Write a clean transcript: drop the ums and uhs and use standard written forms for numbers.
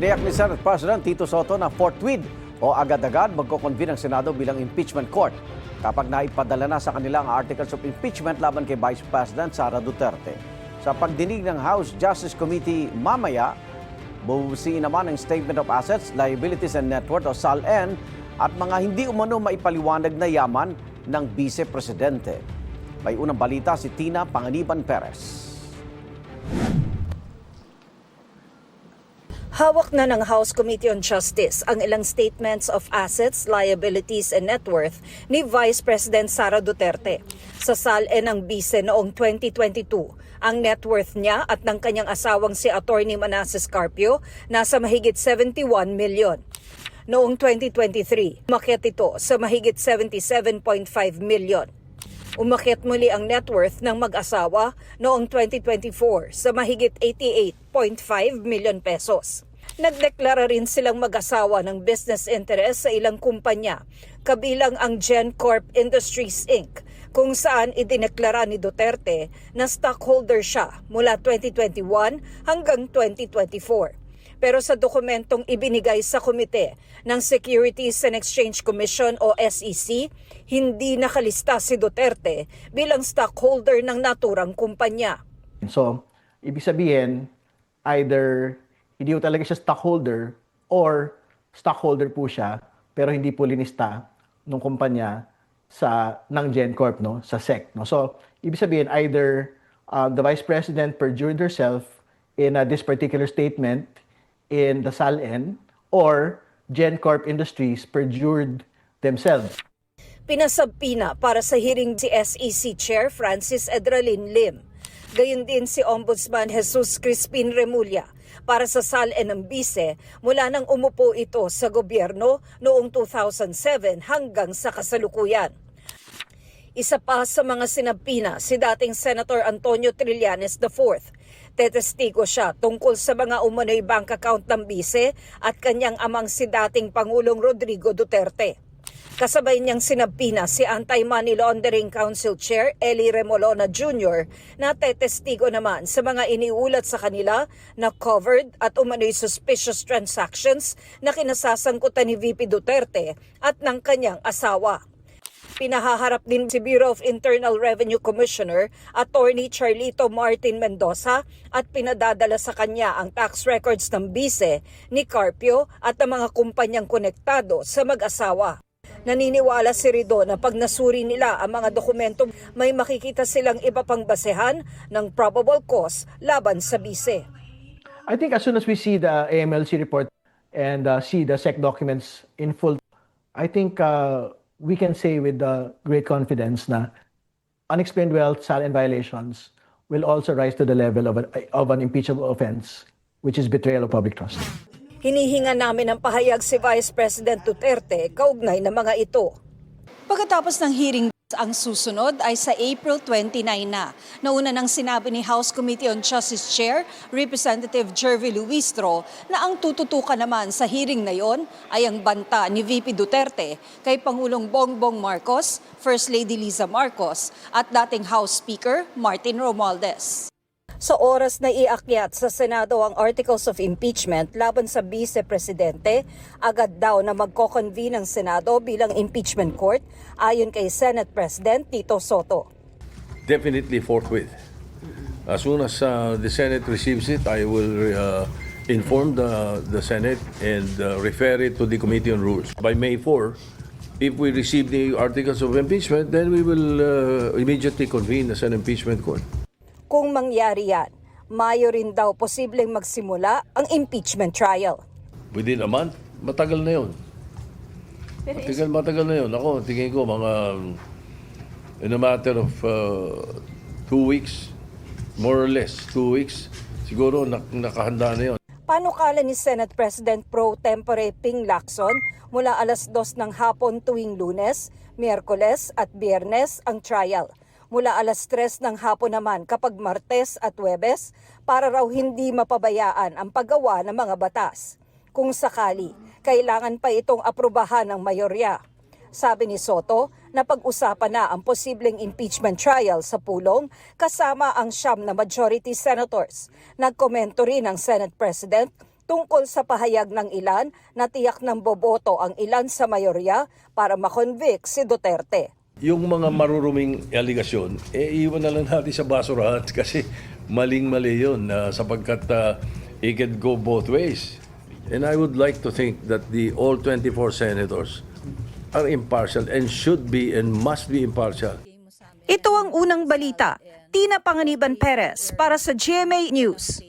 Tiniyak ni Senate President Tito Soto na forthwith o agad-agad magko-convene ang Senado bilang impeachment court kapag naipadala na sa kanila ang articles of impeachment laban kay Vice President Sara Duterte. Sa pagdinig ng House Justice Committee mamaya, bubusiin naman ang Statement of Assets, Liabilities and Net Worth o SALN at mga hindi umano maipaliwanag na yaman ng Vice Presidente. May unang balita si Tina Panganiban Perez. Hawak na ng House Committee on Justice ang ilang statements of assets, liabilities and net worth ni Vice President Sara Duterte. Sa SALN ng BICE noong 2022, ang net worth niya at ng kanyang asawang si Attorney Manasseh Carpio nasa mahigit 71 million. Noong 2023, umakyat ito sa mahigit 77.5 million. Umakyat muli ang net worth ng mag-asawa noong 2024 sa mahigit 88.5 million pesos. Nagdeklara rin silang mag-asawa ng business interest sa ilang kumpanya, kabilang ang GenCorp Industries Inc., kung saan idineklara ni Duterte na stockholder siya mula 2021 hanggang 2024. Pero sa dokumentong ibinigay sa komite ng Securities and Exchange Commission o SEC, hindi nakalista si Duterte bilang stockholder ng naturang kumpanya. So, ibig sabihin, either hindi po talaga siya stockholder or stockholder po siya pero hindi po linista ng kumpanya ng GenCorp, no, sa SEC. No? So, ibig sabihin, either the Vice President perjured herself in this particular statement in the SALN or GenCorp Industries perjured themselves. Pinasabpina para sa hearing si SEC Chair Francis Edralin Lim. Gayon din si Ombudsman Jesus Crispin Remulla para sa SALN ng BICE mula nang umupo ito sa gobyerno noong 2007 hanggang sa kasalukuyan. Isa pa sa mga sinabpina si dating Senator Antonio Trillanes IV. Tetestigo siya tungkol sa mga umano'y bank account ng BICE at kanyang amang si dating Pangulong Rodrigo Duterte. Kasabay niyang sinabpina si Anti-Money Laundering Council Chair Eli Remolona Jr. na tetestigo naman sa mga iniulat sa kanila na covered at umano'y suspicious transactions na kinasasangkutan ni VP Duterte at ng kanyang asawa. Pinahaharap din si Bureau of Internal Revenue Commissioner Attorney Charlito Martin Mendoza at pinadadala sa kanya ang tax records ng BICE ni Carpio at ng mga kumpanyang konektado sa mag-asawa. Naniniwala si Rido na pag nasuri nila ang mga dokumento, may makikita silang iba pang basehan ng probable cause laban sa BICE. I think as soon as we see the AMLC report and see the SEC documents in full, I think we can say with great confidence na unexplained wealth, SALN violations will also rise to the level of an impeachable offense, which is betrayal of public trust. Hinihinga namin ang pahayag si Vice President Duterte kaugnay ng mga ito. Pagkatapos ng hearing, ang susunod ay sa April 29 na. Nauna nang sinabi ni House Committee on Justice Chair, Representative Jervy Luistro, na ang tututukan naman sa hearing na yon ay ang banta ni VP Duterte kay Pangulong Bongbong Marcos, First Lady Liza Marcos at dating House Speaker Martin Romualdez. Sa oras na iakyat sa Senado ang Articles of Impeachment laban sa Vice Presidente, agad daw na magko-convene ang Senado bilang impeachment court ayon kay Senate President Tito Soto. Definitely forthwith. As soon as the Senate receives it, I will inform the Senate and refer it to the Committee on Rules. By May 4, if we receive the Articles of Impeachment, then we will immediately convene as an impeachment court. Kung mangyari yan, Mayo rin daw posibleng magsimula ang impeachment trial. Within a month, matagal na yun. Matagal na yun. Ako, tingin ko in a matter of 2 weeks, more or less 2 weeks, siguro nakahanda na yun. Panukala ni Senate President Pro Tempore Ping Lacson mula alas 2 ng hapon tuwing Lunes, Miyerkules at Biyernes ang trial. Mula alas 3 ng hapon naman kapag Martes at Huwebes para raw hindi mapabayaan ang paggawa ng mga batas. Kung sakali, kailangan pa itong aprubahan ng mayorya. Sabi ni Soto na pag-usapan na ang posibleng impeachment trial sa pulong kasama ang 9 na majority senators. Nagkomento rin ang Senate President tungkol sa pahayag ng ilan na tiyak ng boboto ang ilan sa mayorya para makonvict si Duterte. Yung mga maruruming aligasyon, iwan na lang natin sa basurahan kasi maling-mali yun sapagkat it can go both ways. And I would like to think that all 24 senators are impartial and should be and must be impartial. Ito ang unang balita. Tina Panganiban Perez para sa GMA News.